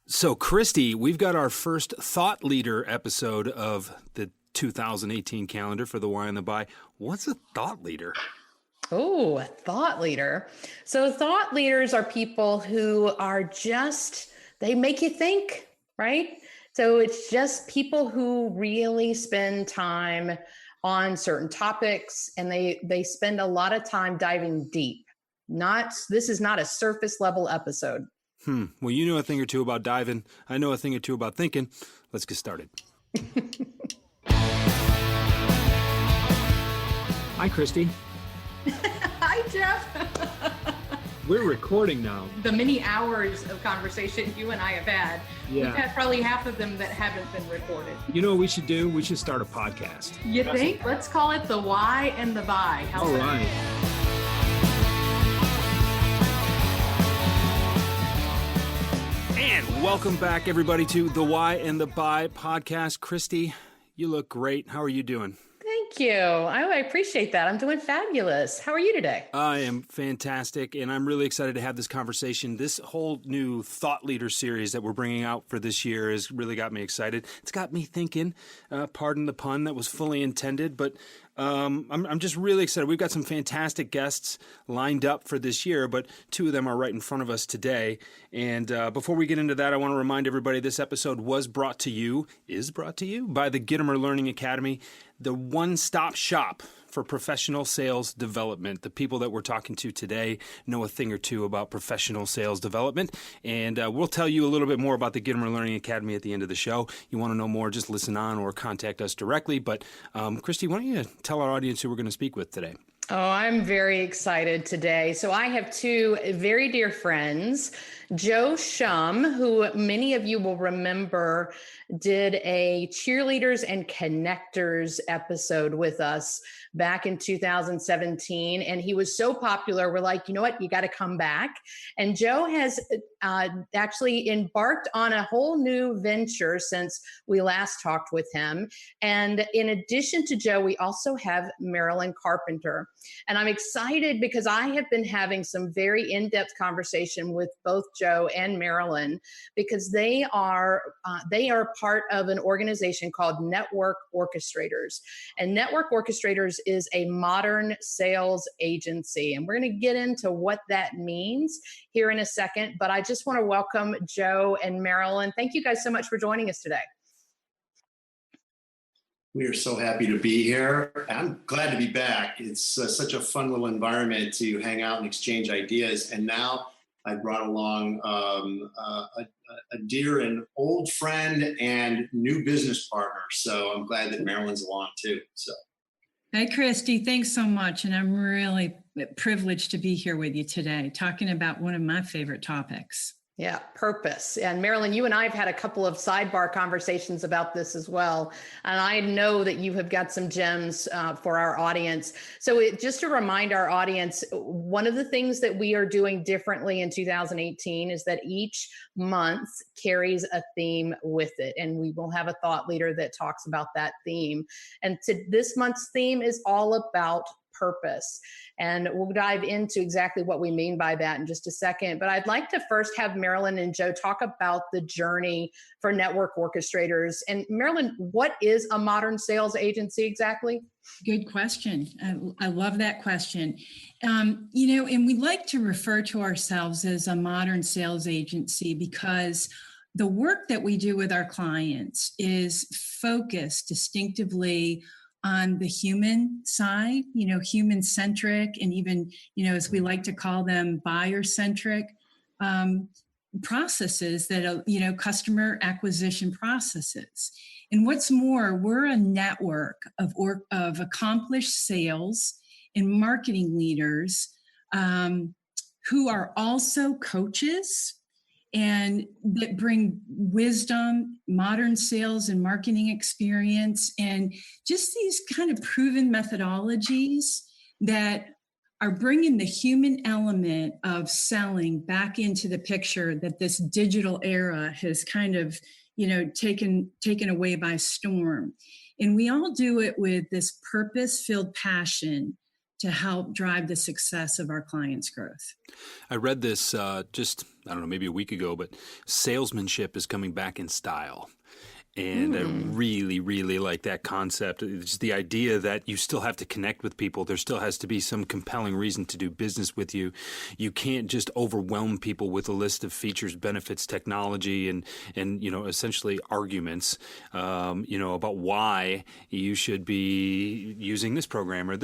So, Christie, we've got our first Thought Leader episode of the 2018 calendar for the Why and the Buy. What's a thought leader? Oh, a thought leader. So thought leaders are people who are they make you think, right? So it's just people who really spend time on certain topics, and they spend a lot of time diving deep. This is not a surface level episode. Well, you know a thing or two about diving. I know a thing or two about thinking. Let's get started. Hi, Christie. Hi, Jeff. We're recording now. The many hours of conversation you and I have had, Yeah. We've had probably half of them that haven't been recorded. You know what we should do? We should start a podcast. You think? Let's call it the Why and the Buy. All right. And welcome back, everybody, to the Why and the Buy podcast. Christie, you look great. How are you doing? Thank you. I appreciate that. I'm doing fabulous. How are you today? I am fantastic, and I'm really excited to have this conversation. This whole new Thought Leader series that we're bringing out for this year has really got me excited. It's got me thinking, pardon the pun, that was fully intended, but I'm just really excited. We've got some fantastic guests lined up for this year, but two of them are right in front of us today. And before we get into that, I want to remind everybody this episode is brought to you by the Gittimer Learning Academy, the one-stop shop for professional sales development. The people that we're talking to today know a thing or two about professional sales development, and we'll tell you a little bit more about the Gittimer Learning Academy at the end of the show. You want to know more, just listen on or contact us directly. But Christie, why don't you tell our audience who we're going to speak with today? Oh, I'm very excited today. So I have two very dear friends, Joe Schum, who many of you will remember did a Cheerleaders and Connectors episode with us back in 2017. And he was so popular, we're like, you know what, you got to come back. And Joe has actually embarked on a whole new venture since we last talked with him. And in addition to Joe, we also have Marilyn Carpenter. And I'm excited because I have been having some very in-depth conversation with both Joe and Marilyn, because they are part of an organization called Network Orchestrators. And Network Orchestrators is a modern sales agency. And we're going to get into what that means here in a second. But I just want to welcome Joe and Marilyn. Thank you guys so much for joining us today. We are so happy to be here. I'm glad to be back. It's such a fun little environment to hang out and exchange ideas. And now I brought along a dear and old friend and new business partner. So I'm glad that Marilyn's along too. So. Hi, Christie. Thanks so much. And I'm really privileged to be here with you today, talking about one of my favorite topics. Yeah, purpose. And Marilyn, you and I have had a couple of sidebar conversations about this as well. And I know that you have got some gems for our audience. So just to remind our audience, one of the things that we are doing differently in 2018 is that each month carries a theme with it. And we will have a thought leader that talks about that theme. And this month's theme is all about purpose. And we'll dive into exactly what we mean by that in just a second. But I'd like to first have Marilyn and Joe talk about the journey for Network Orchestrators. And Marilyn, what is a modern sales agency exactly? Good question. I love that question. And we like to refer to ourselves as a modern sales agency because the work that we do with our clients is focused distinctively on the human side, human-centric, and even, as we like to call them, buyer-centric processes that, customer acquisition processes. And what's more, we're a network of accomplished sales and marketing leaders who are also coaches and that bring wisdom, modern sales and marketing experience, and just these kind of proven methodologies that are bringing the human element of selling back into the picture that this digital era has kind of, taken away by storm. And we all do it with this purpose-filled passion to to help drive the success of our clients' growth. I read this just, I don't know, maybe a week ago, but salesmanship is coming back in style. And I really, really like that concept. It's the idea that you still have to connect with people. There still has to be some compelling reason to do business with you. You can't just overwhelm people with a list of features, benefits, technology, and essentially arguments, about why you should be using this program or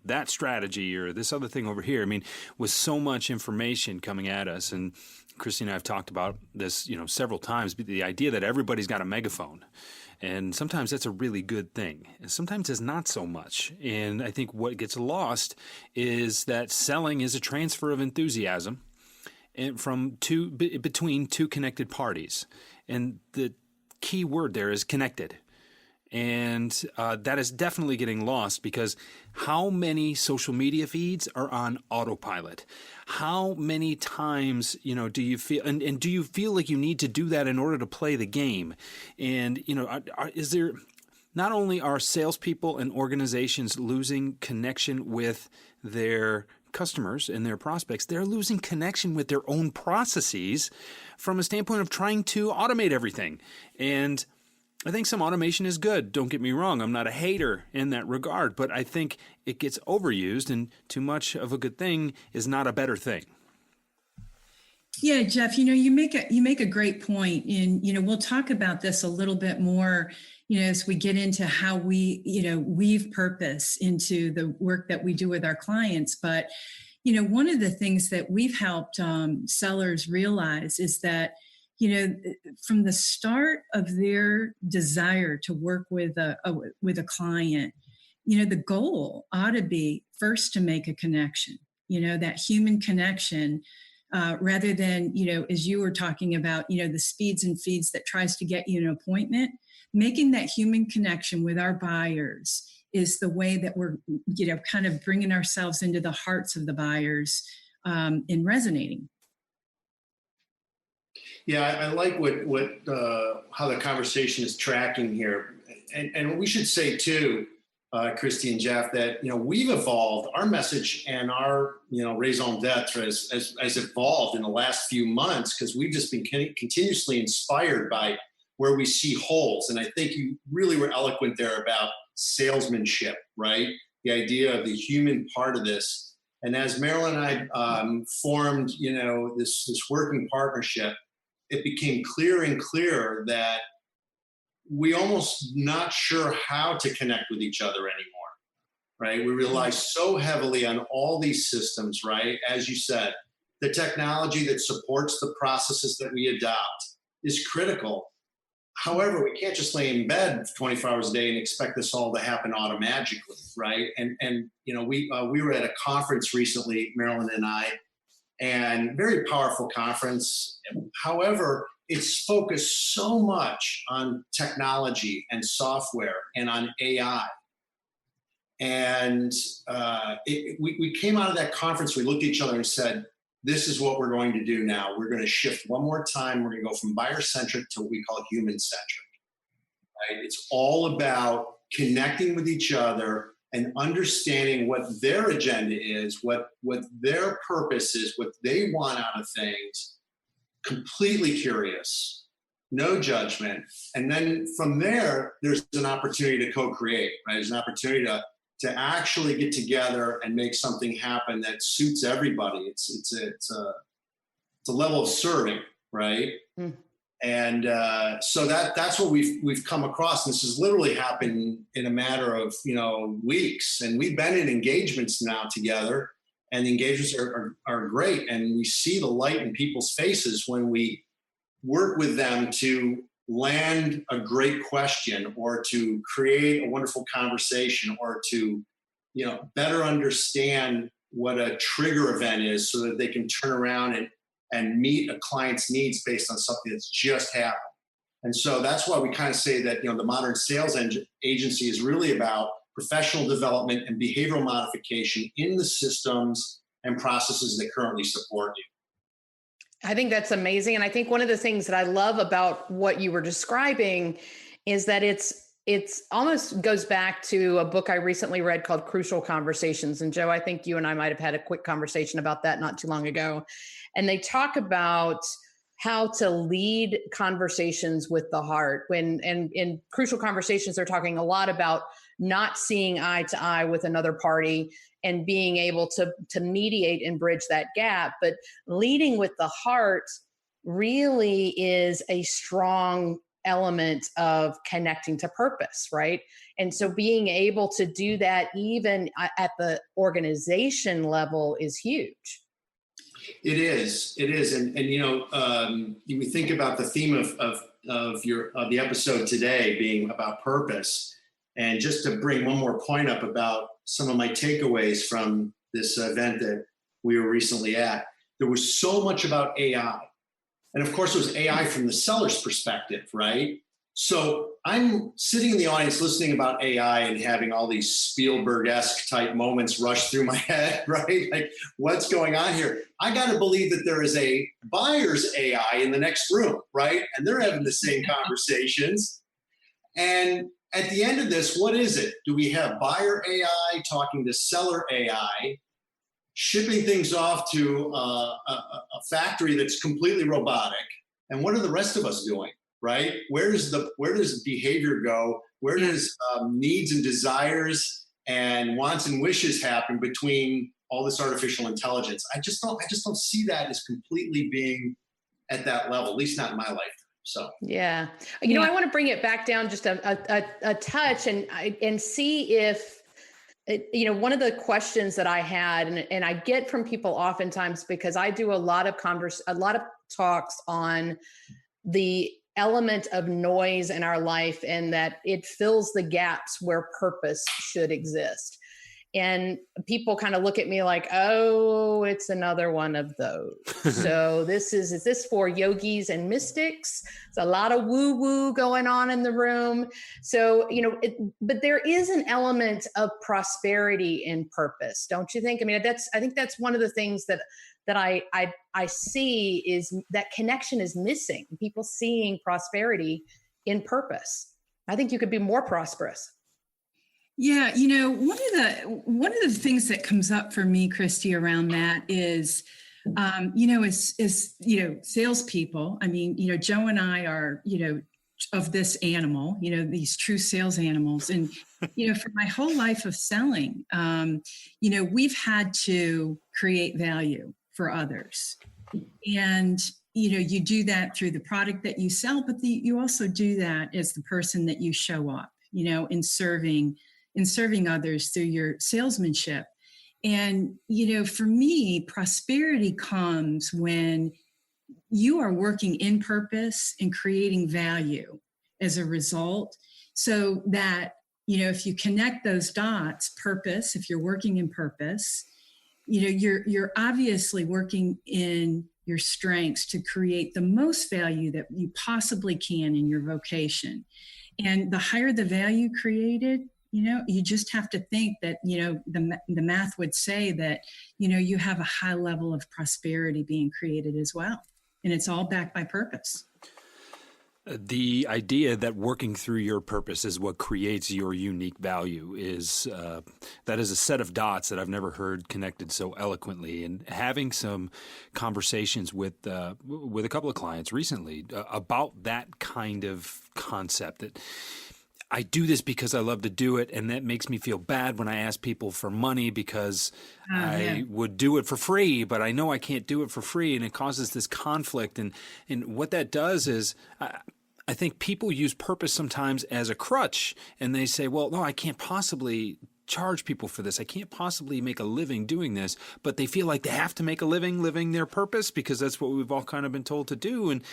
that strategy or this other thing over here. I mean, with so much information coming at us, and Christie and I have talked about this, several times, but the idea that everybody's got a megaphone. And sometimes that's a really good thing. And sometimes it's not so much. And I think what gets lost is that selling is a transfer of enthusiasm and between two connected parties. And the key word there is connected. And that is definitely getting lost, because how many social media feeds are on autopilot? How many times, do you feel, and do you feel like you need to do that in order to play the game? And, is there, not only are salespeople and organizations losing connection with their customers and their prospects, they're losing connection with their own processes from a standpoint of trying to automate everything. And I think some automation is good. Don't get me wrong. I'm not a hater in that regard, but I think it gets overused, and too much of a good thing is not a better thing. Yeah, Jeff, you make a great point, and we'll talk about this a little bit more, as we get into how we, weave purpose into the work that we do with our clients. But one of the things that we've helped sellers realize is that from the start of their desire to work with a client, the goal ought to be first to make a connection, that human connection, rather than, as you were talking about, the speeds and feeds that tries to get you an appointment. Making that human connection with our buyers is the way that we're, kind of bringing ourselves into the hearts of the buyers and resonating. Yeah, I like how the conversation is tracking here, and we should say too, Christie and Jeff, that we've evolved. Our message and our raison d'être has evolved in the last few months, because we've just been continuously inspired by where we see holes. And I think you really were eloquent there about salesmanship, right? The idea of the human part of this. And as Marilyn and I formed, this working partnership, it became clearer and clearer that we almost not sure how to connect with each other anymore, right? We rely so heavily on all these systems, right? As you said, the technology that supports the processes that we adopt is critical. However, we can't just lay in bed 24 hours a day and expect this all to happen automatically, right? And we were at a conference recently, Marilyn and I, and very powerful conference. However, it's focused so much on technology and software and on AI. And we came out of that conference, we looked at each other and said, this is what we're going to do now. We're going to shift one more time. We're going to go from buyer-centric to what we call human-centric. Right? It's all about connecting with each other and understanding what their agenda is, what their purpose is, what they want out of things. Completely curious, no judgment. And then from there, there's an opportunity to co-create, right? There's an opportunity to actually get together and make something happen that suits everybody. It's a level of serving, right? Mm. And so that's what we've come across. This has literally happened in a matter of weeks, and we've been in engagements now together, and the engagements are great. And we see the light in people's faces when we work with them to land a great question, or to create a wonderful conversation, or to better understand what a trigger event is, so that they can turn around and meet a client's needs based on something that's just happened. And so that's why we kind of say that the modern sales agency is really about professional development and behavioral modification in the systems and processes that currently support you. I think that's amazing. And I think one of the things that I love about what you were describing is that it's it's almost goes back to a book I recently read called Crucial Conversations. And Joe, I think you and I might have had a quick conversation about that not too long ago. And they talk about how to lead conversations with the heart. And in Crucial Conversations, they're talking a lot about not seeing eye to eye with another party and being able to mediate and bridge that gap. But leading with the heart really is a strong element of connecting to purpose, right? And so being able to do that even at the organization level is huge. It is. And we think about the theme of the episode today being about purpose. And just to bring one more point up about some of my takeaways from this event that we were recently at, there was so much about AI. And of course, it was AI from the seller's perspective, right? So I'm sitting in the audience listening about AI and having all these Spielberg-esque type moments rush through my head, right? Like, what's going on here? I got to believe that there is a buyer's AI in the next room, right? And they're having the same conversations. And at the end of this, what is it? Do we have buyer AI talking to seller AI, shipping things off to a factory that's completely robotic? And what are the rest of us doing, right? Where does behavior go? Where does needs and desires and wants and wishes happen between all this artificial intelligence? I just don't see that as completely being at that level, at least not in my lifetime. So yeah, I want to bring it back down just a touch and see if one of the questions that I had, and I get from people oftentimes, because I do a lot of talks on the element of noise in our life and that it fills the gaps where purpose should exist. And people kind of look at me like, oh, it's another one of those. So is this for yogis and mystics? There's a lot of woo-woo going on in the room. So, but there is an element of prosperity in purpose, don't you think? I mean, I think that's one of the things that I see is that connection is missing. People seeing prosperity in purpose. I think you could be more prosperous. Yeah, one of the things that comes up for me, Christy, around that is, salespeople. I mean, Joe and I are, of this animal, these true sales animals, and for my whole life of selling, we've had to create value for others, and you do that through the product that you sell, but you also do that as the person that you show up, in serving others through your salesmanship. And, for me, prosperity comes when you are working in purpose and creating value as a result, so that, if you connect those dots, purpose, if you're working in purpose, you're obviously working in your strengths to create the most value that you possibly can in your vocation. And the higher the value created, you just have to think that, the math would say that, you have a high level of prosperity being created as well. And it's all backed by purpose. The idea that working through your purpose is what creates your unique value is that is a set of dots that I've never heard connected so eloquently. And having some conversations with a couple of clients recently about that kind of concept, that I do this because I love to do it, and that makes me feel bad when I ask people for money because I would do it for free, but I know I can't do it for free, and it causes this conflict. And what that does is I think people use purpose sometimes as a crutch, and they say, well, no, I can't possibly charge people for this. I can't possibly make a living doing this, but they feel like they have to make a living living their purpose because that's what we've all kind of been told to do. And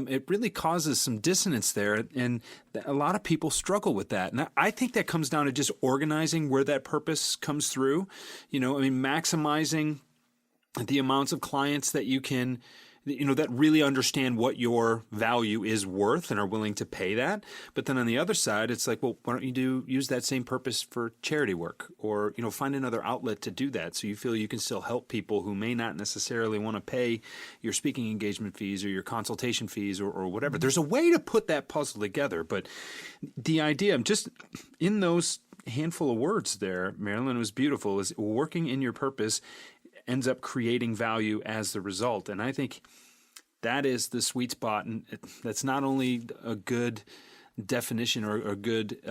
it really causes some dissonance there. And a lot of people struggle with that. And I think that comes down to just organizing where that purpose comes through, maximizing the amounts of clients that you can that really understand what your value is worth and are willing to pay that. But then on the other side, it's like, well, why don't you use that same purpose for charity work, or, find another outlet to do that, so you feel you can still help people who may not necessarily want to pay your speaking engagement fees or your consultation fees or whatever. There's a way to put that puzzle together. But the idea, just in those handful of words there, Marilyn, was beautiful, is working in your purpose ends up creating value as the result. And I think that is the sweet spot. And that's not only a good definition or a good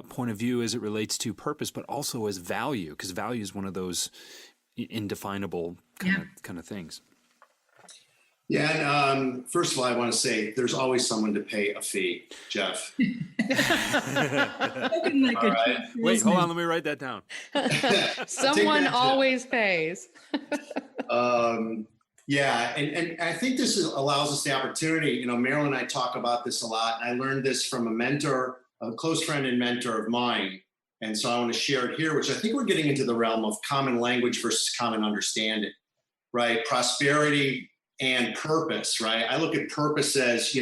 point of view as it relates to purpose, but also as value, because value is one of those indefinable kind of things. Yeah, and first of all, I want to say there's always someone to pay a fee, Jeff. All right. Wait, hold on, let me write that down. Someone always pays. Yeah, and I think this allows us the opportunity. Marilyn and I talk about this a lot. I learned this from a mentor, a close friend and mentor of mine. And so I want to share it here, which I think we're getting into the realm of common language versus common understanding, right? Prosperity and purpose, right? I look at purpose as,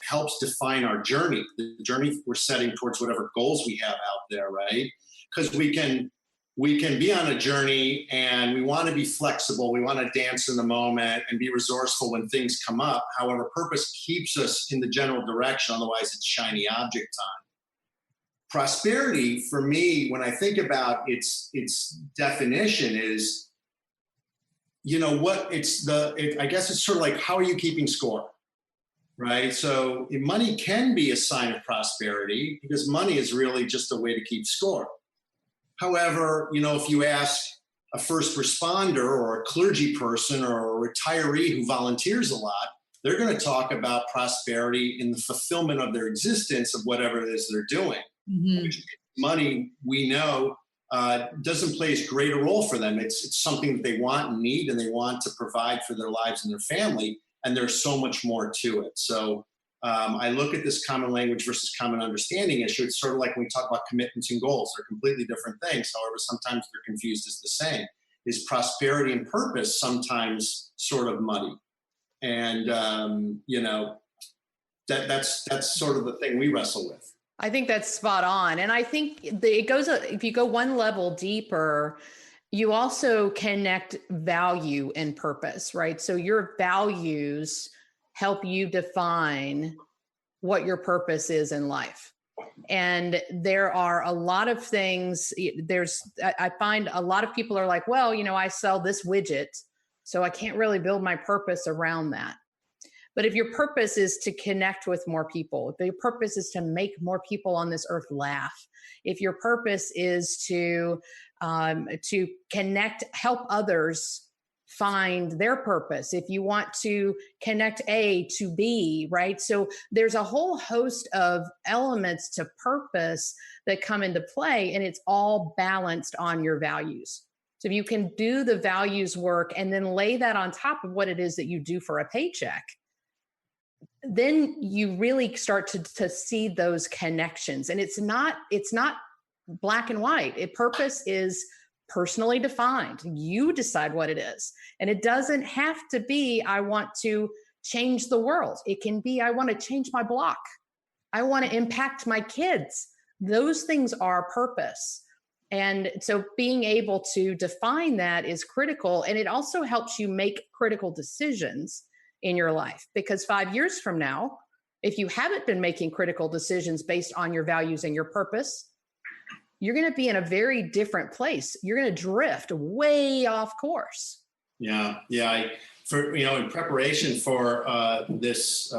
helps define our journey, the journey we're setting towards whatever goals we have out there, right? Because we can be on a journey and we want to be flexible. We want to dance in the moment and be resourceful when things come up. However, purpose keeps us in the general direction. Otherwise, it's shiny object time. Prosperity, for me, when I think about its definition, is, I guess it's sort of like, how are you keeping score, right? So money can be a sign of prosperity because money is really just a way to keep score. However, if you ask a first responder or a clergy person or a retiree who volunteers a lot, they're going to talk about prosperity in the fulfillment of their existence of whatever it is they're doing. Mm-hmm. Money, we know, doesn't play as great a role for them. It's something that they want and need, and they want to provide for their lives and their family, and there's so much more to it. So I look at this common language versus common understanding issue. It's sort of like when we talk about commitments and goals. They're completely different things. However, sometimes they're confused as the same. Is prosperity and purpose sometimes sort of muddy? And, that's sort of the thing we wrestle with. I think that's spot on. And I think it goes, if you go one level deeper, you also connect value and purpose, right? So your values help you define what your purpose is in life. And there are a lot of things, I find a lot of people are like, well, I sell this widget, so I can't really build my purpose around that. But if your purpose is to connect with more people, if your purpose is to make more people on this earth laugh, if your purpose is to connect, help others find their purpose, if you want to connect A to B, right? So there's a whole host of elements to purpose that come into play, and it's all balanced on your values. So if you can do the values work and then lay that on top of what it is that you do for a paycheck, then you really start to see those connections. And it's not black and white. Purpose is personally defined. You decide what it is. And it doesn't have to be, I want to change the world. It can be, I want to change my block. I want to impact my kids. Those things are purpose. And so being able to define that is critical. And it also helps you make critical decisions in your life, because 5 years from now, if you haven't been making critical decisions based on your values and your purpose, you're going to be in a very different place. You're going to drift way off course. Yeah. In preparation for this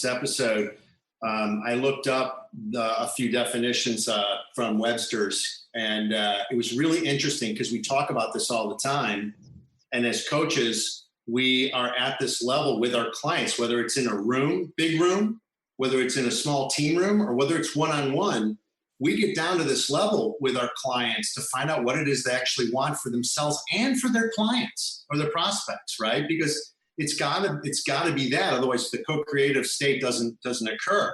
episode, I looked up a few definitions from Webster's, and it was really interesting because we talk about this all the time. And as coaches, we are at this level with our clients, whether it's in a room, big room, whether it's in a small team room, or whether it's one-on-one. We get down to this level with our clients to find out what it is they actually want for themselves and for their clients or their prospects, right? Because it's gotta be that. Otherwise, the co-creative state doesn't occur.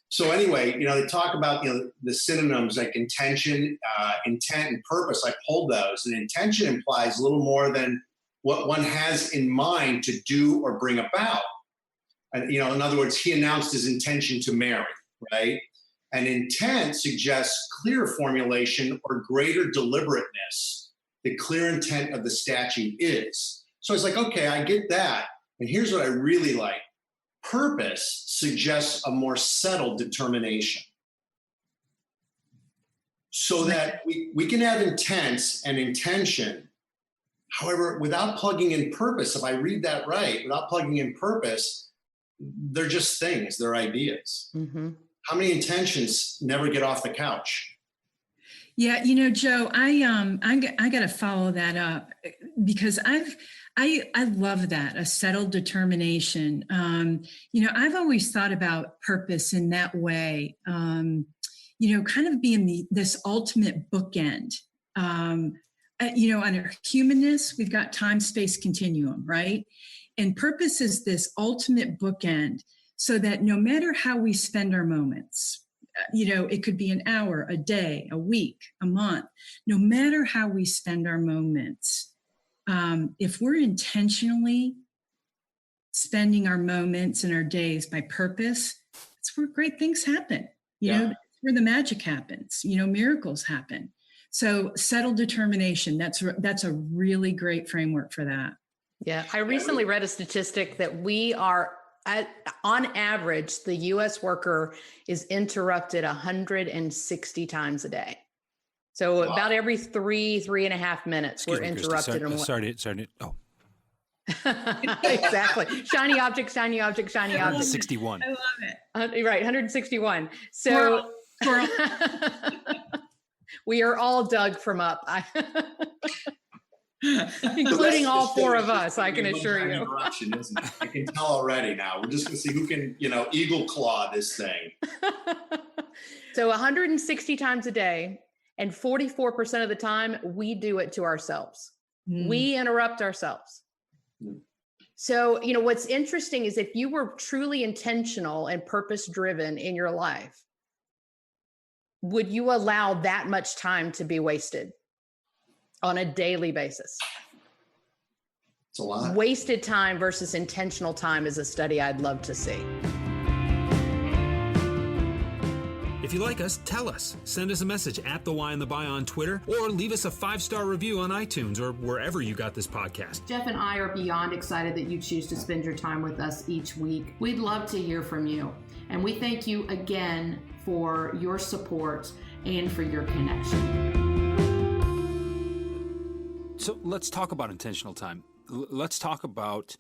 So anyway, they talk about the synonyms like intention, intent, and purpose. I pulled those, and intention implies a little more than what one has in mind to do or bring about. And, in other words, he announced his intention to marry, right? And intent suggests clear formulation or greater deliberateness. The clear intent of the statute is. So it's like, okay, I get that. And here's what I really like. Purpose suggests a more settled determination. So that we can have intents and intention. However, without plugging in purpose, if I read that right, without plugging in purpose, they're just things, they're ideas. Mm-hmm. How many intentions never get off the couch? Yeah, Joe, I got to follow that up because I love that, a settled determination. I've always thought about purpose in that way, kind of being this ultimate bookend. On our humanness, we've got time-space continuum, right? And purpose is this ultimate bookend so that no matter how we spend our moments, it could be an hour, a day, a week, a month, no matter how we spend our moments, if we're intentionally spending our moments and our days by purpose, that's where great things happen. That's where the magic happens, miracles happen. So settled determination, that's a really great framework for that. Yeah. I recently read a statistic that we are on average, the U.S. worker is interrupted 160 times a day. So about every 3.5 minutes, we're interrupted. Sorry. Oh. Exactly. Shiny object, shiny object, shiny object. 61. I love it. Right. 161. So we are all dug from up. Including all four of us, I can assure you. Interruption, isn't it? I can tell already now. We're just going to see who can, eagle claw this thing. So 160 times a day, and 44% of the time, we do it to ourselves. We interrupt ourselves. So, what's interesting is if you were truly intentional and purpose-driven in your life, would you allow that much time to be wasted on a daily basis? It's a lot. Wasted time versus intentional time is a study I'd love to see. If you like us, tell us. Send us a message at The Why and the Buy on Twitter, or leave us a 5-star review on iTunes or wherever you got this podcast. Jeff and I are beyond excited that you choose to spend your time with us each week. We'd love to hear from you. And we thank you again for your support and for your connection. So let's talk about intentional time. Let's talk about,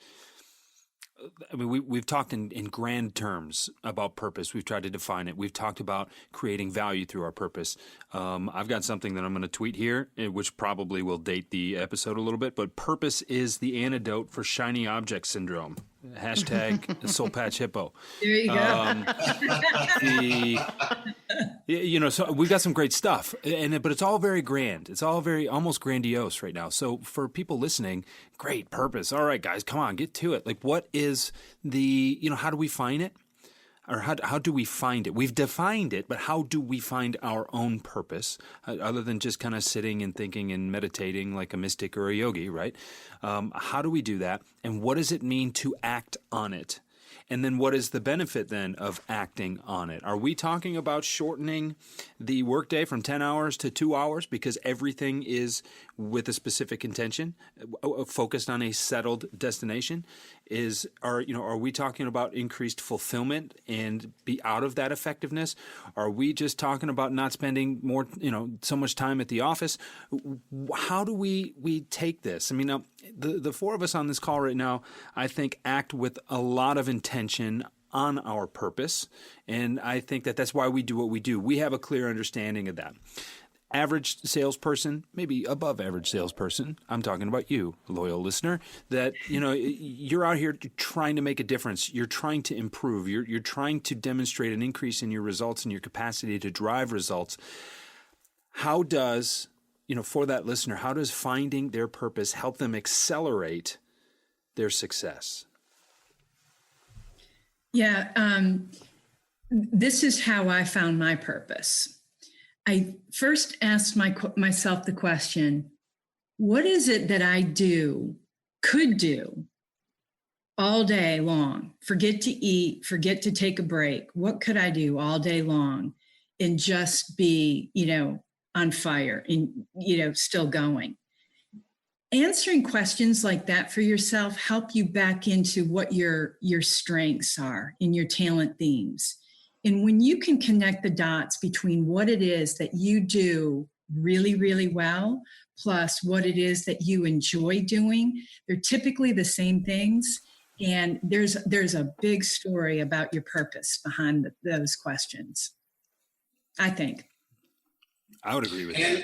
we've talked in grand terms about purpose. We've tried to define it. We've talked about creating value through our purpose. I've got something that I'm going to tweet here, which probably will date the episode a little bit, but purpose is the antidote for shiny object syndrome. Hashtag Soul Patch Hippo. There you go. So we've got some great stuff, but it's all very grand. It's all very almost grandiose right now. So for people listening, great purpose. All right, guys, come on, get to it. Like, what is the, how do we find it? Or how do we find it? We've defined it, but how do we find our own purpose other than just kind of sitting and thinking and meditating like a mystic or a yogi, right? How do we do that? And what does it mean to act on it? And then what is the benefit then of acting on it? Are we talking about shortening the workday from 10 hours to 2 hours because everything is with a specific intention, focused on a settled destination? Are we talking about increased fulfillment and be out of that effectiveness? Are we just talking about not spending more, so much time at the office? How do we take this? I mean, now, the four of us on this call right now, I think, act with a lot of intention on our purpose, and I think that's why we do what we do. We have a clear understanding of that. Average salesperson, maybe above average salesperson, I'm talking about you, loyal listener, that, you're out here trying to make a difference. You're trying to improve. You're trying to demonstrate an increase in your results and your capacity to drive results. How does, for that listener, how does finding their purpose help them accelerate their success? Yeah, this is how I found my purpose. I first asked myself the question, what is it that I do could do all day long? Forget to eat, forget to take a break. What could I do all day long and just be, on fire and, still going? Answering questions like that for yourself help you back into what your strengths are and your talent themes. And when you can connect the dots between what it is that you do really, really well, plus what it is that you enjoy doing, they're typically the same things. And there's a big story about your purpose behind those questions, I think. I would agree with that.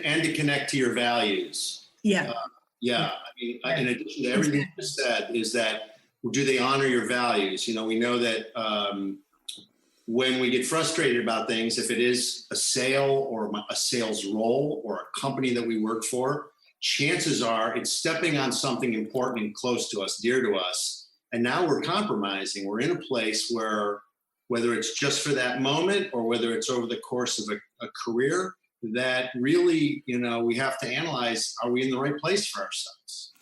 And to connect to your values. Yeah. I mean, in addition to everything you said, is that do they honor your values? We know that when we get frustrated about things, if it is a sale or a sales role or a company that we work for, chances are it's stepping on something important and close to us, dear to us. And now we're compromising. We're in a place where, whether it's just for that moment or whether it's over the course of a career, that really, we have to analyze, are we in the right place for ourselves?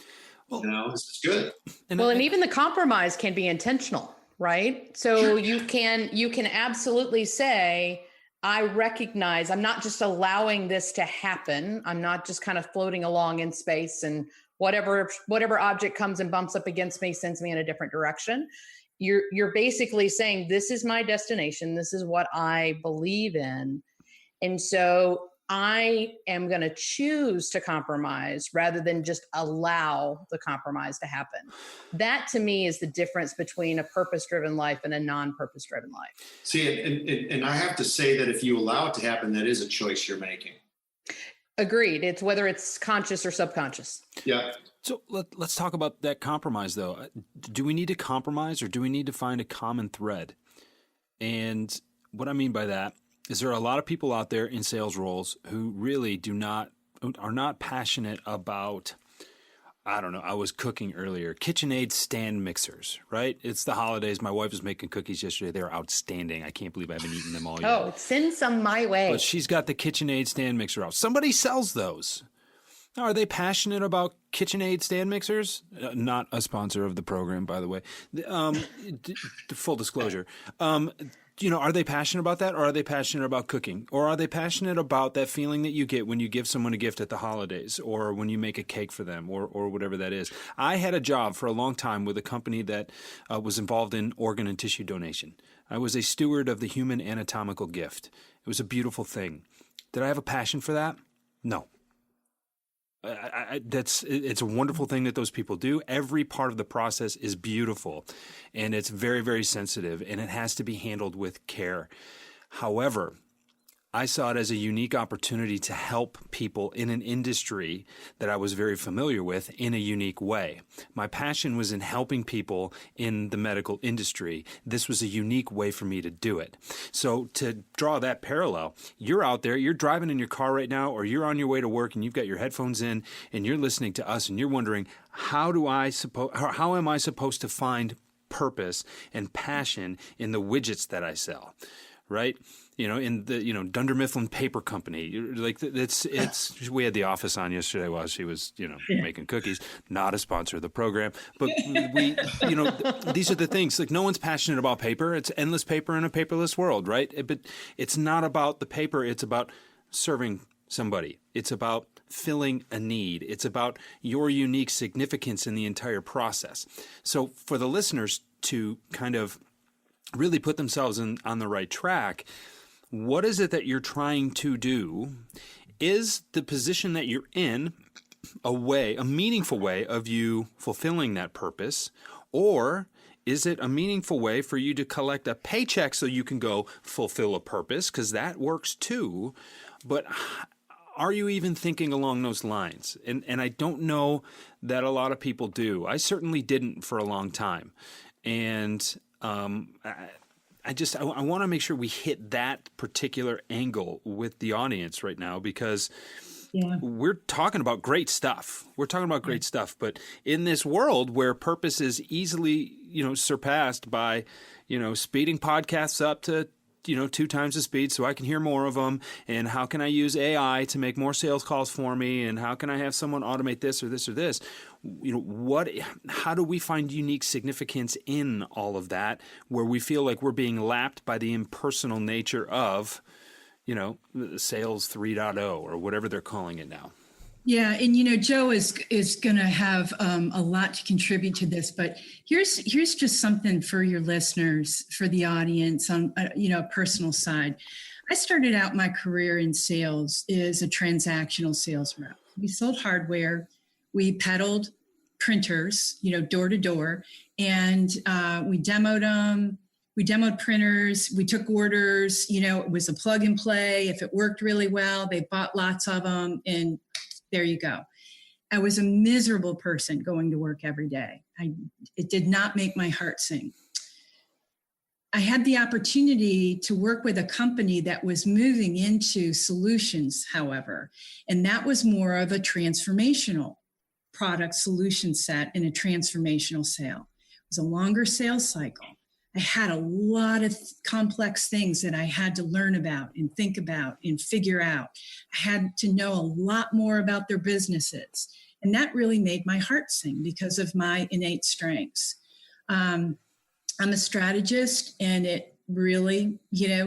Well, this is good. And even the compromise can be intentional, right? So you can absolutely say, I recognize I'm not just allowing this to happen. I'm not just kind of floating along in space and whatever object comes and bumps up against me sends me in a different direction. You're basically saying, this is my destination. This is what I believe in. And so I am going to choose to compromise rather than just allow the compromise to happen. That to me is the difference between a purpose-driven life and a non-purpose-driven life. See, and I have to say that if you allow it to happen, that is a choice you're making. Agreed. It's whether it's conscious or subconscious. Yeah. So let's talk about that compromise, though. Do we need to compromise or do we need to find a common thread? And what I mean by that is there are a lot of people out there in sales roles who really are not passionate about, I don't know, I was cooking earlier, KitchenAid stand mixers, right? It's the holidays. My wife was making cookies yesterday. They're outstanding. I can't believe I haven't eaten them all yet. Oh, send some my way. But she's got the KitchenAid stand mixer out. Somebody sells those. Now, are they passionate about KitchenAid stand mixers? Not a sponsor of the program, by the way. Full disclosure. Are they passionate about that, or are they passionate about cooking, or are they passionate about that feeling that you get when you give someone a gift at the holidays, or when you make a cake for them, or whatever that is? I had a job for a long time with a company that was involved in organ and tissue donation. I was a steward of the human anatomical gift. It was a beautiful thing. Did I have a passion for that? No. It's a wonderful thing that those people do. Every part of the process is beautiful, and it's very, very sensitive, and it has to be handled with care. However, I saw it as a unique opportunity to help people in an industry that I was very familiar with in a unique way. My passion was in helping people in the medical industry. This was a unique way for me to do it. So to draw that parallel, you're out there, you're driving in your car right now, or you're on your way to work and you've got your headphones in and you're listening to us and you're wondering, how am I supposed to find purpose and passion in the widgets that I sell, right? In the, Dunder Mifflin Paper Company, we had the office on yesterday while she was, making cookies, not a sponsor of the program, but these are the things, like no one's passionate about paper. It's endless paper in a paperless world, right? But it's not about the paper. It's about serving somebody. It's about filling a need. It's about your unique significance in the entire process. So for the listeners to kind of really put themselves on the right track, what is it that you're trying to do? Is the position that you're in a meaningful way of you fulfilling that purpose? Or is it a meaningful way for you to collect a paycheck so you can go fulfill a purpose? Because that works too. But are you even thinking along those lines? And I don't know that a lot of people do. I certainly didn't for a long time. And I want to make sure we hit that particular angle with the audience right now, because we're talking about great stuff. But in this world where purpose is easily, surpassed by, speeding podcasts up to 2 times the speed so I can hear more of them? And how can I use AI to make more sales calls for me? And how can I have someone automate this or this or this? How do we find unique significance in all of that, where we feel like we're being lapped by the impersonal nature of, sales 3.0 or whatever they're calling it now? Yeah, and Joe is going to have a lot to contribute to this, but here's just something for your listeners, for the audience on a personal side. I started out my career in sales as a transactional sales rep. We sold hardware, we peddled printers, door to door, and we demoed them. We demoed printers, we took orders, it was a plug and play. If it worked really well, they bought lots of them, and there you go. I was a miserable person going to work every day. It did not make my heart sing. I had the opportunity to work with a company that was moving into solutions, however, and that was more of a transformational product solution set in a transformational sale. It was a longer sales cycle. I had a lot of complex things that I had to learn about and think about and figure out. I had to know a lot more about their businesses. And that really made my heart sing because of my innate strengths. I'm a strategist, and it really,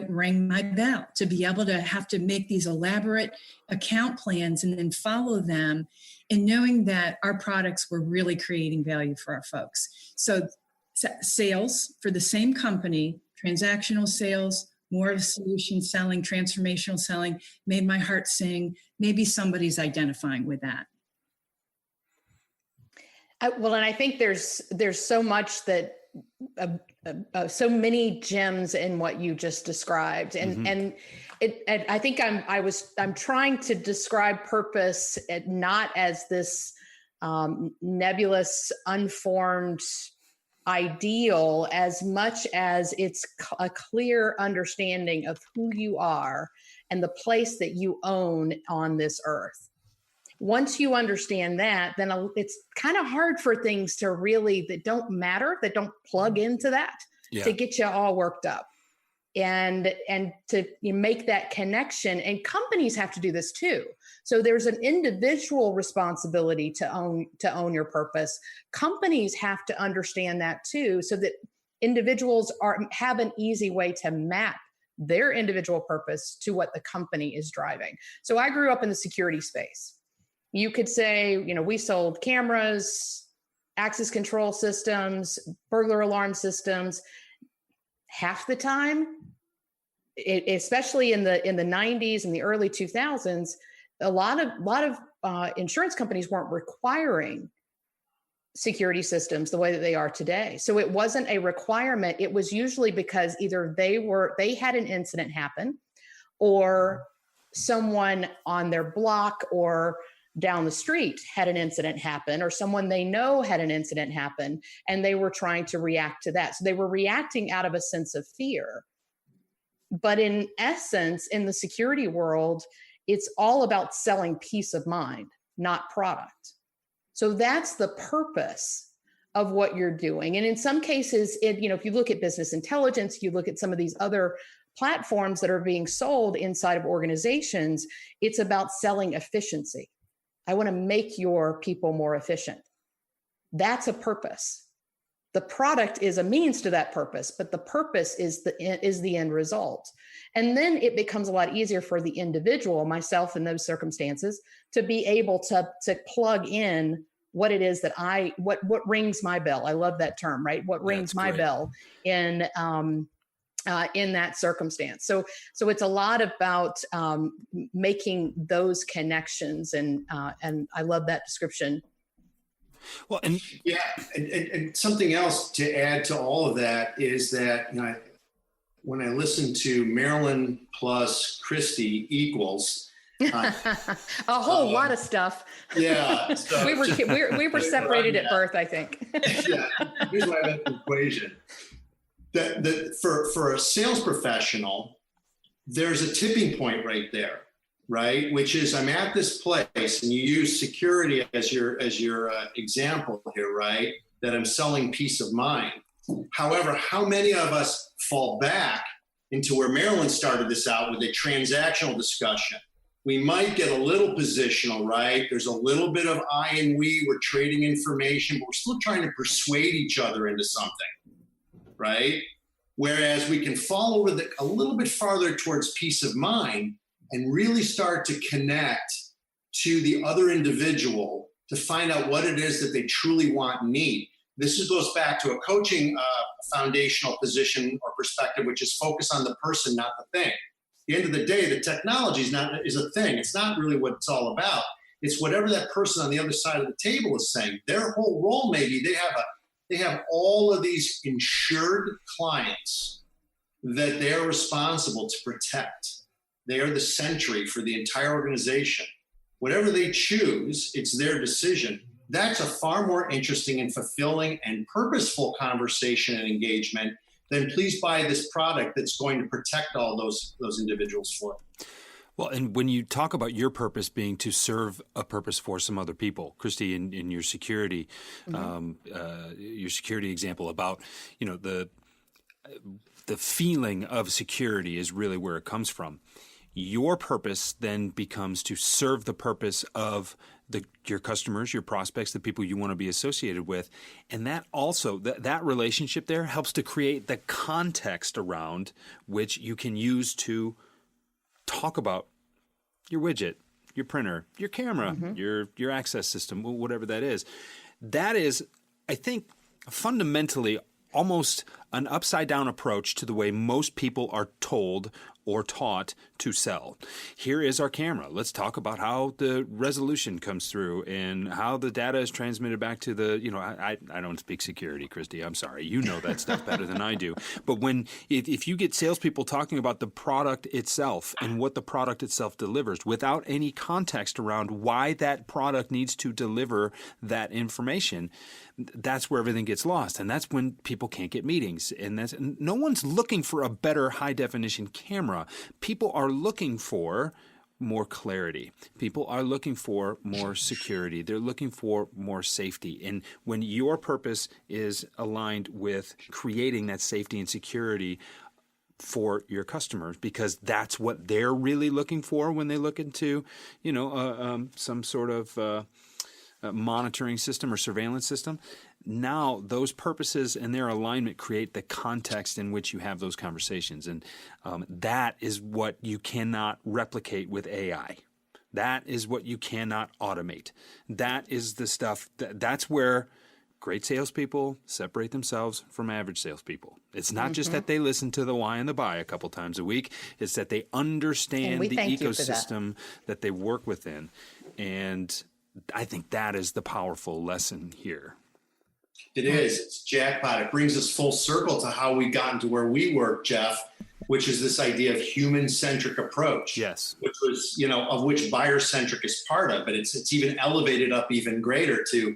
rang my bell to be able to have to make these elaborate account plans and then follow them, and knowing that our products were really creating value for our folks. So sales for the same company, transactional sales, more of solution selling, transformational selling, made my heart sing. Maybe somebody's identifying with that. Well, and I think there's so much that so many gems in what you just described, and I think I'm trying to describe purpose not as this nebulous, unformed ideal, as much as it's a clear understanding of who you are and the place that you own on this earth. Once you understand that, then it's kind of hard for things to really, that don't matter, that don't plug into that, to get you all worked up and to make that connection. And companies have to do this too. So there's an individual responsibility to own your purpose. Companies have to understand that too, so that individuals have an easy way to map their individual purpose to what the company is driving. So I grew up in the security space. You could say, we sold cameras, access control systems, burglar alarm systems. Half the time, especially in the 90s and the early 2000s, a lot of insurance companies weren't requiring security systems the way that they are today. So it wasn't a requirement. It was usually because either they had an incident happen, or someone on their block or down the street had an incident happen, or someone they know had an incident happen, and they were trying to react to that. So they were reacting out of a sense of fear. But in essence, in the security world, it's all about selling peace of mind, not product. So that's the purpose of what you're doing. And in some cases, if you look at business intelligence, you look at some of these other platforms that are being sold inside of organizations, it's about selling efficiency. I want to make your people more efficient. That's a purpose. The product is a means to that purpose, but the purpose is the end result. And then it becomes a lot easier for the individual, myself in those circumstances, to be able to plug in what it is that what rings my bell. I love that term, right? What rings my bell in that circumstance. So it's a lot about making those connections, and I love that description. Well, and something else to add to all of that is that when I listen to Marilyn plus Christie equals a whole lot of stuff. Yeah, so we were separated at birth, I think. Yeah, here's why that's the equation. For a sales professional, there's a tipping point right there, right? Which is, I'm at this place, and you use security as your example here, right? That I'm selling peace of mind. However, how many of us fall back into where Marilyn started this out with a transactional discussion. We might get a little positional, right? There's a little bit of I and we, we're trading information, but we're still trying to persuade each other into something, right? Whereas we can fall over a little bit farther towards peace of mind and really start to connect to the other individual to find out what it is that they truly want and need. This goes back to a coaching foundational position or perspective, which is focus on the person, not the thing. At the end of the day, the technology is a thing. It's not really what it's all about. It's whatever that person on the other side of the table is saying. Their whole role, maybe they have all of these insured clients that they are responsible to protect. They are the sentry for the entire organization. Whatever they choose, it's their decision. That's a far more interesting and fulfilling and purposeful conversation and engagement than please buy this product that's going to protect all those individuals for it. Well, and when you talk about your purpose being to serve a purpose for some other people, Christie, in your security, your security example about, the feeling of security is really where it comes from. Your purpose then becomes to serve the purpose of your customers, your prospects, the people you want to be associated with. And that also, that relationship there helps to create the context around which you can use to talk about your widget, your printer, your camera, your access system, whatever that is. That is, I think, fundamentally almost an upside down approach to the way most people are told or taught to sell. Here is our camera. Let's talk about how the resolution comes through and how the data is transmitted back to the, I don't speak security, Christie. I'm sorry. You know that stuff better than I do. But if you get salespeople talking about the product itself and what the product itself delivers without any context around why that product needs to deliver that information, that's where everything gets lost. And that's when people can't get meetings. And no one's looking for a better high definition camera. People are looking for more clarity. People are looking for more security. They're looking for more safety. And when your purpose is aligned with creating that safety and security for your customers, because that's what they're really looking for when they look into, some sort of monitoring system or surveillance system. Now those purposes and their alignment create the context in which you have those conversations. And that is what you cannot replicate with AI. That is what you cannot automate. That is the stuff, that's where great salespeople separate themselves from average salespeople. It's not just that they listen to the why and the buy a couple times a week. It's that they understand the ecosystem that they work within. And I think that is the powerful lesson here. It is. It's jackpot. It brings us full circle to how we got into where we work, Jeff, which is this idea of human-centric approach. Yes. Which was, of which buyer-centric is part of, but it's even elevated up even greater to,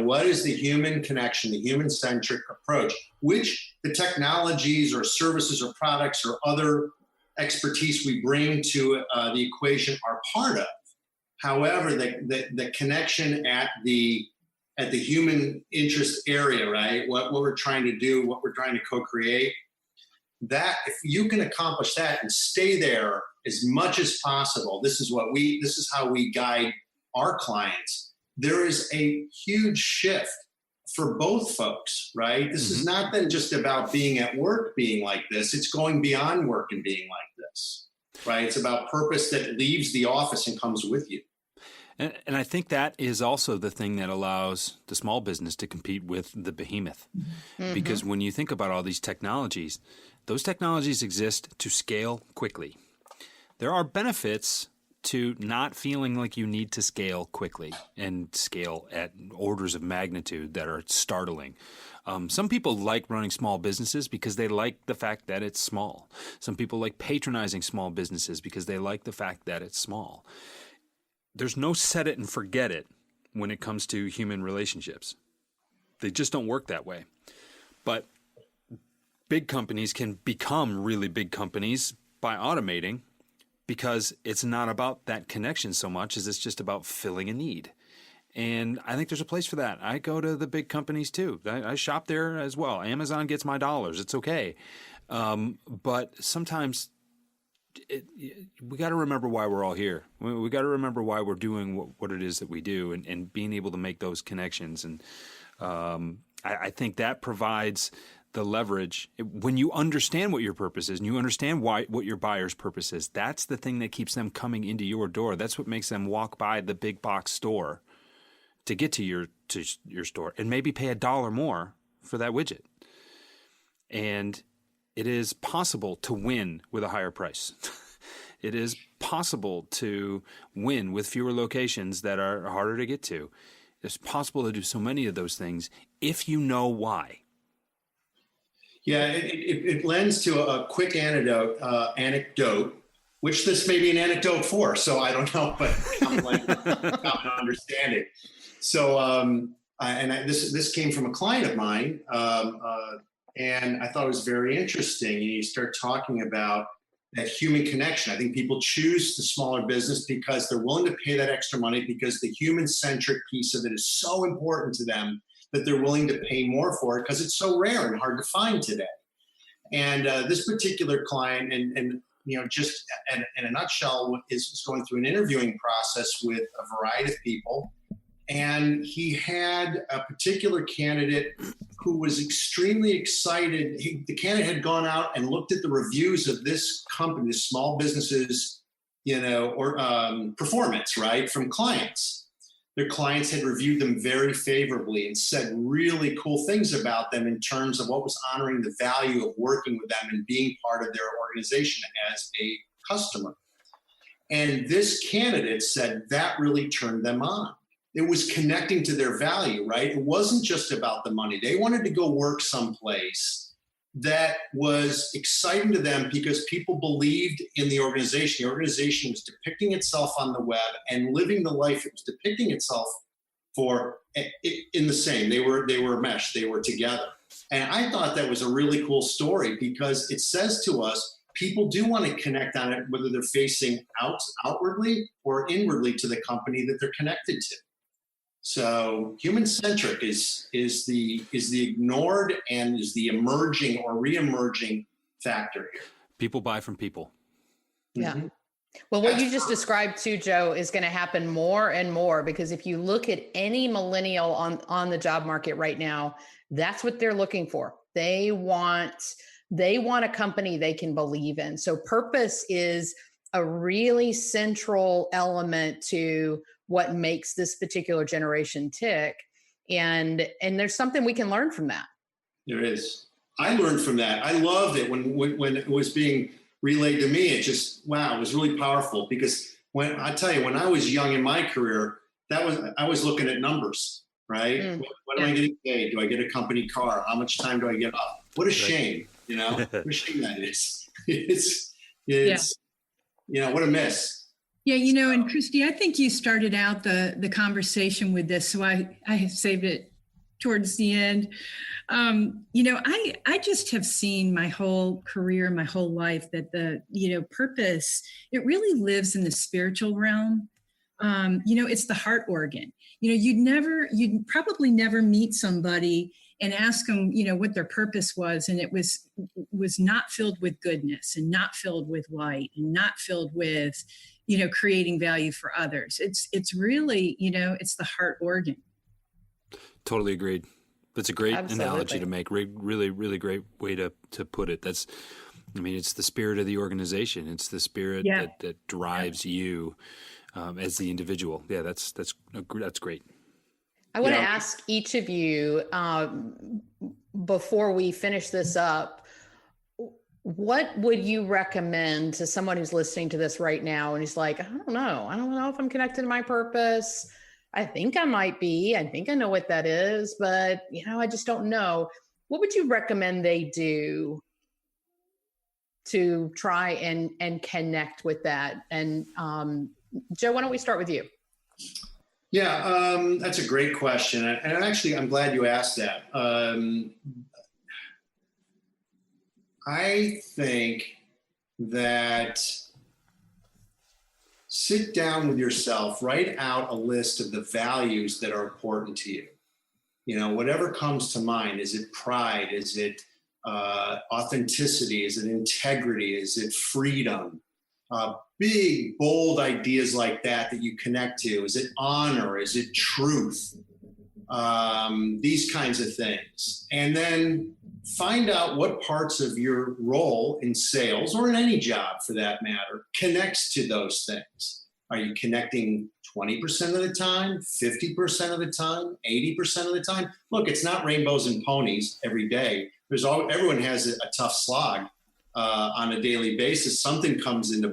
what is the human connection, the human-centric approach, which the technologies or services or products or other expertise we bring to the equation are part of. However, the connection at the human interest area, right? What we're trying to do, what we're trying to co-create, that if you can accomplish that and stay there as much as possible, this is how we guide our clients. There is a huge shift for both folks, right? This is not then just about being at work being like this. It's going beyond work and being like this, right? It's about purpose that leaves the office and comes with you. And I think that is also the thing that allows the small business to compete with the behemoth. Because when you think about all these technologies, those technologies exist to scale quickly. There are benefits to not feeling like you need to scale quickly and scale at orders of magnitude that are startling. Some people like running small businesses because they like the fact that it's small. Some people like patronizing small businesses because they like the fact that it's small. There's no set it and forget it when it comes to human relationships. They just don't work that way. But big companies can become really big companies by automating, because it's not about that connection so much as it's just about filling a need. And I think there's a place for that. I go to the big companies too. I shop there as well. Amazon gets my dollars. It's okay. But sometimes we got to remember why we're all here. We got to remember why we're doing what it is that we do, and being able to make those connections. And I think that provides the leverage when you understand what your purpose is and you understand what your buyer's purpose is. That's the thing that keeps them coming into your door. That's what makes them walk by the big box store to get to your store and maybe pay $1 more for that widget. And it is possible to win with a higher price. It is possible to win with fewer locations that are harder to get to. It's possible to do so many of those things if you know why. Yeah, it lends to a quick anecdote, which this may be an anecdote for, so I don't know, but I'm understanding. So, this came from a client of mine, and I thought it was very interesting. And you start talking about that human connection. I think people choose the smaller business because they're willing to pay that extra money because the human-centric piece of it is so important to them that they're willing to pay more for it because it's so rare and hard to find today. And this particular client, and just in a nutshell, is going through an interviewing process with a variety of people. And he had a particular candidate who was extremely excited. The candidate had gone out and looked at the reviews of this company, this small businesses, performance, right, from clients. Their clients had reviewed them very favorably and said really cool things about them in terms of what was honoring the value of working with them and being part of their organization as a customer. And this candidate said that really turned them on. It was connecting to their value, right? It wasn't just about the money. They wanted to go work someplace that was exciting to them because people believed in the organization. The organization was depicting itself on the web and living the life it was depicting itself for in the same. They were meshed. They were together. And I thought that was a really cool story because it says to us, people do want to connect on it, whether they're facing outwardly or inwardly to the company that they're connected to. So human-centric is the ignored and is the emerging or re-emerging factor here. People buy from people. Yeah. Mm-hmm. Well, what you just described too, Joe, is going to happen more and more because if you look at any millennial on the job market right now, that's what they're looking for. They want a company they can believe in. So purpose is a really central element to what makes this particular generation tick. And there's something we can learn from that. There is. I learned from that. I loved it when it was being relayed to me. It just, wow, it was really powerful because when I was young in my career, I was looking at numbers, right? What am I getting paid? Do I get a company car? How much time do I get off? What a shame, what a shame that is. It's what a miss. Yeah, and Christie, I think you started out the conversation with this, so I have saved it towards the end. I just have seen my whole career, my whole life that the, purpose, it really lives in the spiritual realm. It's the heart organ. You'd probably never meet somebody and ask them, what their purpose was. And it was not filled with goodness and not filled with light and not filled with, creating value for others. It's really, it's the heart organ. Totally agreed. That's a great analogy to make. Really, really great way to put it. It's the spirit of the organization. It's the spirit that drives you as the individual. Yeah, that's great. I want to ask each of you before we finish this up, what would you recommend to someone who's listening to this right now and he's like, I don't know if I'm connected to my purpose. I think I might be. I think I know what that is, but I just don't know. What would you recommend they do to try and connect with that? And Joe, why don't we start with you? Yeah, that's a great question. And actually, I'm glad you asked that. I think that sit down with yourself, write out a list of the values that are important to you. Whatever comes to mind. Is it pride? Is it authenticity? Is it integrity? Is it freedom? Big, bold ideas like that you connect to. Is it honor? Is it truth? These kinds of things. And then find out what parts of your role in sales, or in any job for that matter, connects to those things. Are you connecting 20% of the time, 50% of the time, 80% of the time? Look, it's not rainbows and ponies every day. Everyone has a tough slog on a daily basis. Something comes into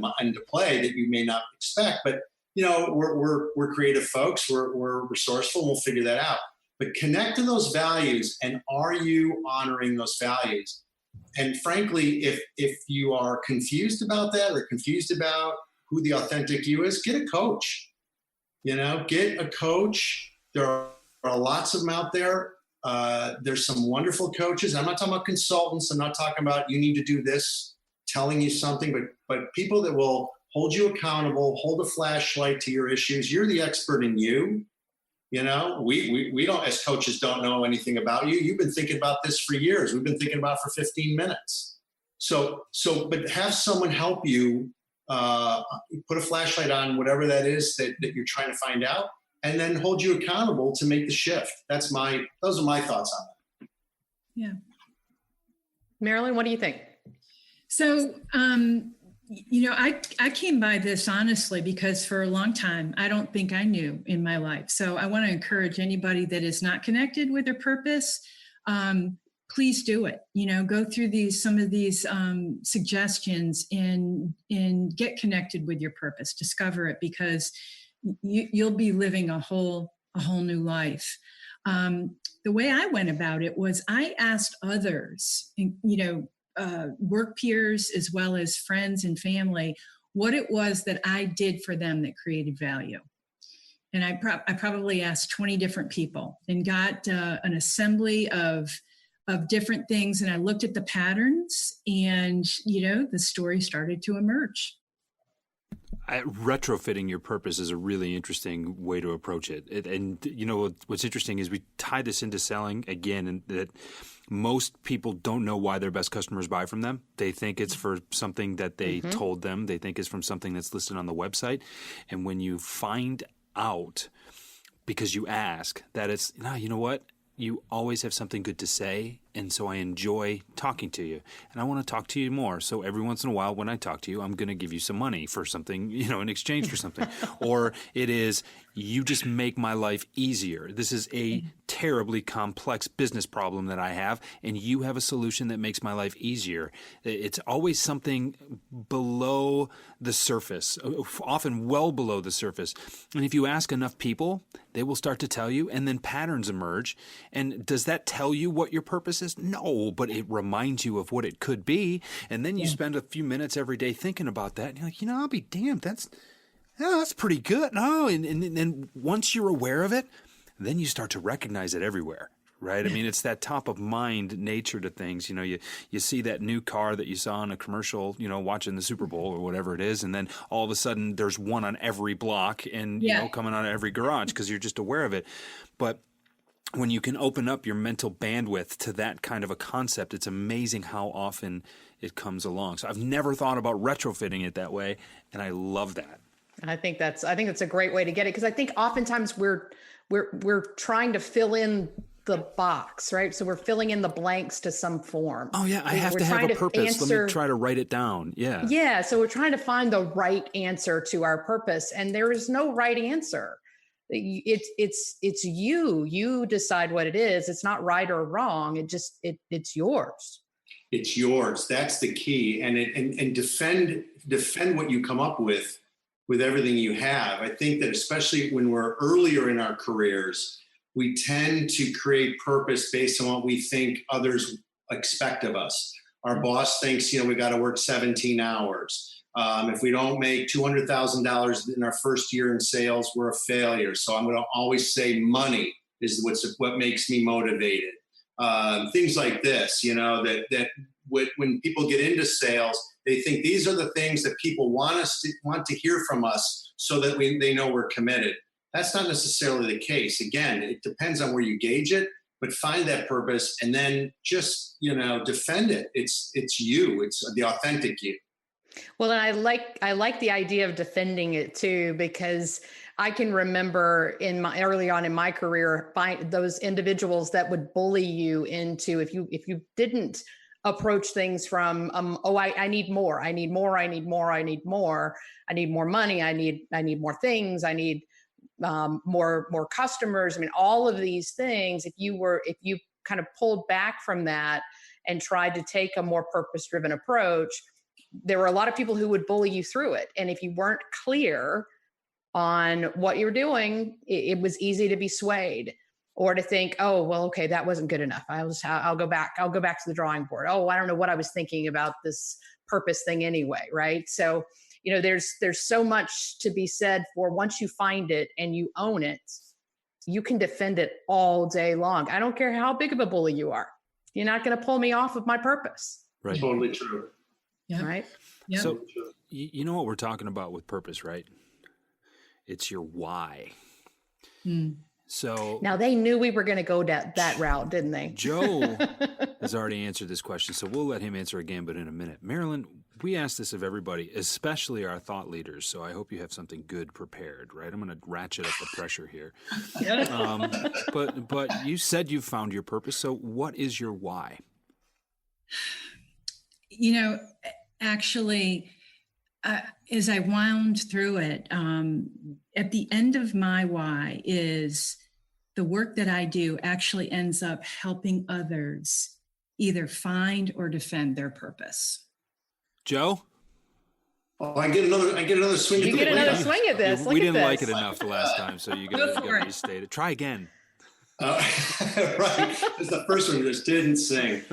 play that you may not expect, but we're creative folks. We're resourceful, and we'll figure that out. But connect to those values, and are you honoring those values? And frankly, if you are confused about that, or confused about who the authentic you is, get a coach. Get a coach. There are lots of them out there. There's some wonderful coaches. I'm not talking about consultants. I'm not talking about you need to do this, telling you something, but people that will hold you accountable, hold a flashlight to your issues. You're the expert in you. We don't, as coaches, don't know anything about you. You've been thinking about this for years. We've been thinking about it for 15 minutes. But have someone help you put a flashlight on whatever that is that you're trying to find out, and then hold you accountable to make the shift. Those are my thoughts on that. Yeah. Marilyn, what do you think? So, I came by this honestly because for a long time, I don't think I knew in my life. So I want to encourage anybody that is not connected with their purpose, please do it. Go through some of these suggestions and get connected with your purpose, discover it, because you'll be living a whole new life. The way I went about it was I asked others, work peers as well as friends and family, what it was that I did for them that created value. And I probably asked 20 different people and got an assembly of different things. And I looked at the patterns, and, the story started to emerge. Retrofitting your purpose is a really interesting way to approach it. What's interesting is we tie this into selling again, and that most people don't know why their best customers buy from them. They think it's for something that they told them. They think it's from something that's listed on the website. And when you find out, because you ask, that it's, you know what? You always have something good to say, and so I enjoy talking to you, and I want to talk to you more. So every once in a while when I talk to you, I'm going to give you some money for something, in exchange for something. Or it is, you just make my life easier. This is a terribly complex business problem that I have, and you have a solution that makes my life easier. It's always something below the surface, often well below the surface. And if you ask enough people, they will start to tell you, and then patterns emerge. And does that tell you what your purpose is? No, but it reminds you of what it could be. And then you spend a few minutes every day thinking about that. And you're like, I'll be damned. That's pretty good. Oh, and once you're aware of it, then you start to recognize it everywhere. Right? I mean, it's that top of mind nature to things. You see that new car that you saw in a commercial, watching the Super Bowl or whatever it is. And then all of a sudden there's one on every block and, coming out of every garage because you're just aware of it. But when you can open up your mental bandwidth to that kind of a concept, it's amazing how often it comes along. So I've never thought about retrofitting it that way. And I love that. I think that's a great way to get it. Because I think oftentimes we're trying to fill in the box, right? So we're filling in the blanks to some form. Oh yeah, I have to have a purpose. Let me try to write it down. Yeah. Yeah. So we're trying to find the right answer to our purpose, and there is no right answer. It's you decide what it is. It's not right or wrong. It's yours. It's yours. That's the key. And defend what you come up with everything you have. I think that especially when we're earlier in our careers, we tend to create purpose based on what we think others expect of us. Our boss thinks, we got to work 17 hours. If we don't make $200,000 in our first year in sales, we're a failure. So I'm going to always say money is what makes me motivated. Things like this, that when people get into sales, they think these are the things that people want to hear from us so that they know we're committed. That's not necessarily the case. Again, it depends on where you gauge it, but find that purpose and then just, defend it. It's you. It's the authentic you. Well, and I like the idea of defending it too, because I can remember early on in my career, those individuals that would bully you into, if you didn't approach things from, I need more, I need more, I need more, I need more, I need more money, I need more things, I need more customers. I mean, all of these things, if you kind of pulled back from that and tried to take a more purpose-driven approach, there were a lot of people who would bully you through it. And if you weren't clear on what you're doing, it was easy to be swayed or to think, oh, well, okay, that wasn't good enough. I'll go back to the drawing board. Oh, I don't know what I was thinking about this purpose thing anyway. Right. So, there's so much to be said for once you find it and you own it, you can defend it all day long. I don't care how big of a bully you are. You're not going to pull me off of my purpose. Right. Totally true. Yeah. Right. Yep. So, you know what we're talking about with purpose, right? It's your why. So now they knew we were going to go that route, didn't they? Joe has already answered this question, so we'll let him answer again, but in a minute. Marilyn, we ask this of everybody, especially our thought leaders, so I hope you have something good prepared, right? I'm going to ratchet up the pressure here. But you said you found your purpose, so what is your why? Actually, as I wound through it, at the end of my why is the work that I do actually ends up helping others either find or defend their purpose. Joe? Oh, I get another swing. You get another swing at this. We didn't like it enough the last time, so you got to restate it. Try again. Right. It's the first one just didn't sing.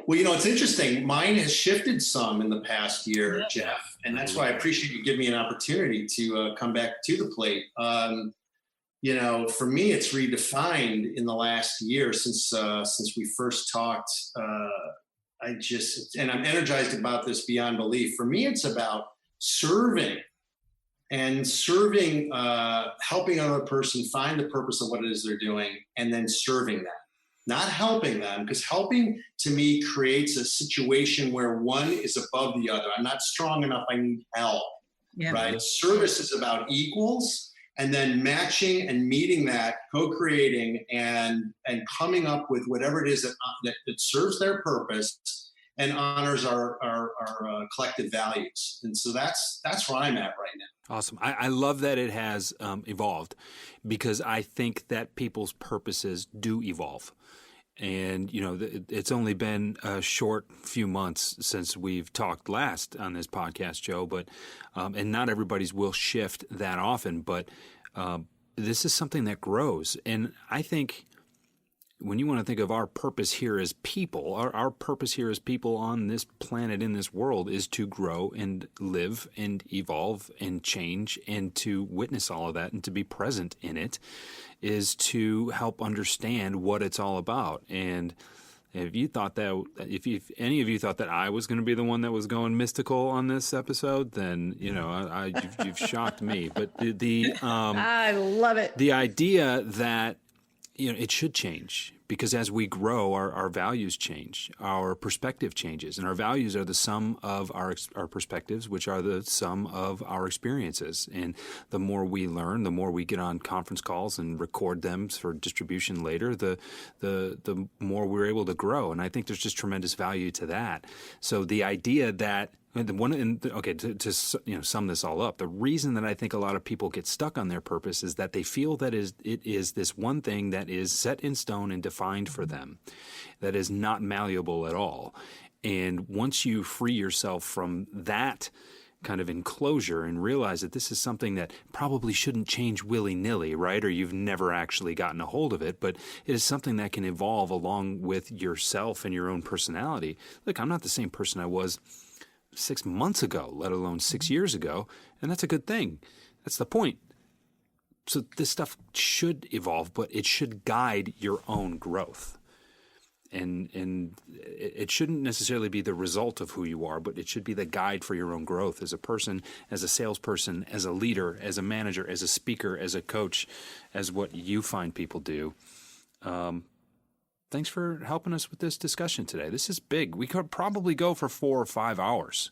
Well, it's interesting. Mine has shifted some in the past year, Jeff, and that's why I appreciate you giving me an opportunity to come back to the plate. For me, it's redefined in the last year since we first talked. And I'm energized about this beyond belief. For me, it's about serving, helping another person find the purpose of what it is they're doing, and then serving them. Not helping them, because helping to me creates a situation where one is above the other. I'm not strong enough. I need help. Yeah. Right. Service is about equals, and then matching and meeting that, co-creating and coming up with whatever it is that serves their purpose and honors our collective values. And so that's where I'm at right now. Awesome. I love that it has evolved, because I think that people's purposes do evolve. And, it's only been a short few months since we've talked last on this podcast, Joe, but and not everybody's will shift that often, but this is something that grows. And I think when you want to think of our purpose here as people, our purpose here as people on this planet, in this world, is to grow and live and evolve and change, and to witness all of that and to be present in it is to help understand what it's all about. And if any of you thought that I was going to be the one that was going mystical on this episode, then you've shocked me. But I love it. The idea that it should change, because as we grow, our values change, our perspective changes, and our values are the sum of our perspectives, which are the sum of our experiences. And the more we learn, the more we get on conference calls and record them for distribution later, the more we're able to grow. And I think there's just tremendous value to that. So the idea that to sum this all up, the reason that I think a lot of people get stuck on their purpose is that they feel that it is this one thing that is set in stone and defined for them, that is not malleable at all. And once you free yourself from that kind of enclosure and realize that this is something that probably shouldn't change willy-nilly, right? Or you've never actually gotten a hold of it, but it is something that can evolve along with yourself and your own personality. Look, I'm not the same person I was 6 months ago, let alone 6 years ago. And that's a good thing. That's the point. So this stuff should evolve, but it should guide your own growth. And it shouldn't necessarily be the result of who you are, but it should be the guide for your own growth as a person, as a salesperson, as a leader, as a manager, as a speaker, as a coach, as what you find people do. Thanks for helping us with this discussion today. This is big. We could probably go for 4 or 5 hours.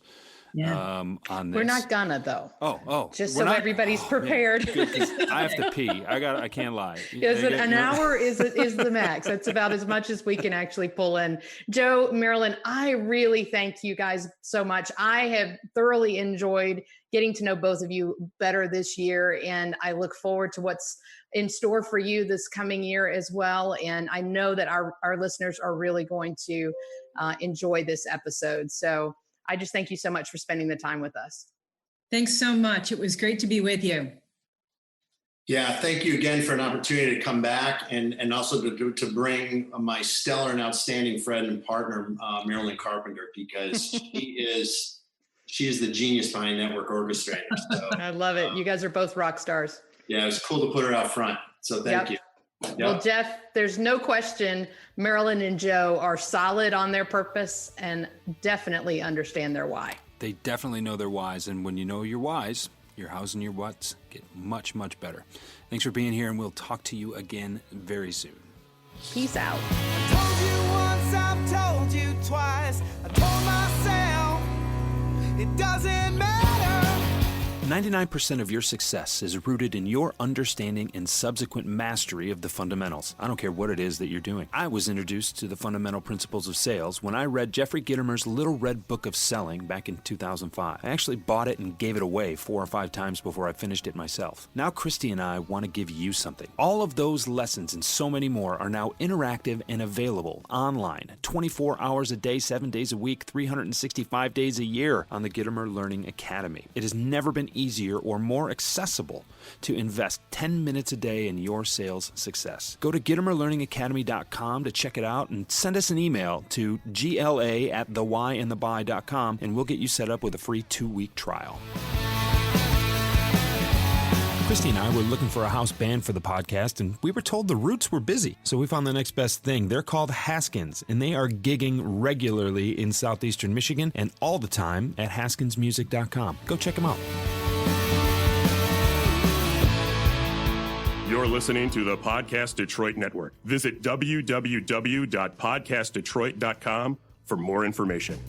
On this. We're not gonna though. Oh, just so everybody's prepared. I have to pee. I can't lie. An hour is the max. That's about as much as we can actually pull in. Joe, Marilyn, I really thank you guys so much. I have thoroughly enjoyed getting to know both of you better this year, and I look forward to what's in store for you this coming year as well. And I know that our listeners are really going to enjoy this episode. So I just thank you so much for spending the time with us. Thanks so much. It was great to be with you. Yeah, thank you again for an opportunity to come back and also to bring my stellar and outstanding friend and partner, Marilyn Carpenter, because she is the genius behind Network Orchestrators. So, I love it. You guys are both rock stars. Yeah, it was cool to put her out front. So thank you. Yep. Well, Jeff, there's no question Marilyn and Joe are solid on their purpose and definitely understand their why. They definitely know their whys. And when you know your whys, your hows and your whats get much, much better. Thanks for being here, and we'll talk to you again very soon. Peace out. I told you once, I've told you twice. I told myself it doesn't matter. 99% of your success is rooted in your understanding and subsequent mastery of the fundamentals. I don't care what it is that you're doing. I was introduced to the fundamental principles of sales when I read Jeffrey Gitomer's Little Red Book of Selling back in 2005. I actually bought it and gave it away 4 or 5 times before I finished it myself. Now Christy and I want to give you something. All of those lessons and so many more are now interactive and available online 24 hours a day, 7 days a week, 365 days a year on the Gitomer Learning Academy. It has never been easier or more accessible to invest 10 minutes a day in your sales success. Go to GitomerLearningAcademy.com to check it out and send us an email to gla@thewhyandthebuy.com and we'll get you set up with a free 2-week trial. Christy and I were looking for a house band for the podcast, and we were told the Roots were busy. So we found the next best thing. They're called Haskins, and they are gigging regularly in southeastern Michigan and all the time at haskinsmusic.com. Go check them out. You're listening to the Podcast Detroit Network. Visit www.podcastdetroit.com for more information.